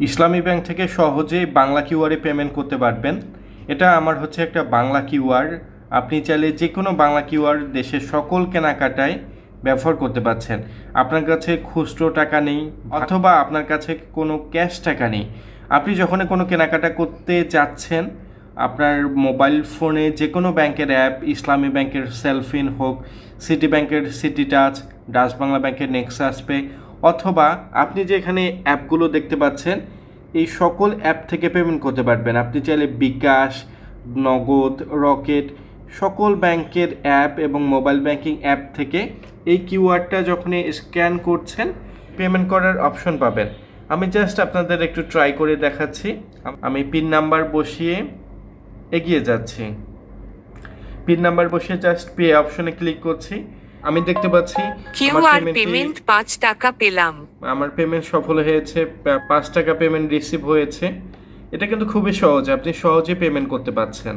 ইসলামী bank থেকে সহজেই Bangla কিউআরে payment করতে পারবেন। এটা আমার হচ্ছে একটা বাংলা কিউআর। আপনি চাইলে যে কোনো বাংলা কিউআর দেশের সকল কেনাকাটায় ব্যবহার করতে পারছেন। আপনার কাছে খুচরো টাকা নেই অথবা আপনার কাছে কোনো ক্যাশ টাকা নেই, আপনি যখন কোনো কেনাকাটা করতে যাচ্ছেন আপনার মোবাইল ফোনে যে কোনো ব্যাংকের অ্যাপ, ইসলামী ব্যাংকের সেলফিন হোক, সিটি ব্যাংকের সিটি টাচ, ডাচ বাংলা ব্যাংকের নেক্সাস পে, অথবা আপনি যে এখানে অ্যাপগুলো দেখতে পাচ্ছেন এই সকল অ্যাপ থেকে পেমেন্ট করতে পারবেন। আপনি চাইলে বিকাশ, নগদ, রকেট সকল ব্যাংকের অ্যাপ এবং মোবাইল ব্যাংকিং অ্যাপ থেকে এই কিউআরটা যখন স্ক্যান করছেন পেমেন্ট করার অপশন পাবেন। আমি জাস্ট আপনাদের একটু ট্রাই করে দেখাচ্ছি। আমি পিন নাম্বার বসিয়ে এগিয়ে যাচ্ছি। পিন নাম্বার বসিয়ে জাস্ট পে অপশনে ক্লিক করছি। আমি দেখতে পাচ্ছি কিউআর পেমেন্ট 5 টাকা পেলাম। আমার পেমেন্ট সফল হয়েছে, 5 টাকা পেমেন্ট রিসিভ হয়েছে। এটা কিন্তু খুবই সহজ, আপনি সহজে পেমেন্ট করতে পারছেন।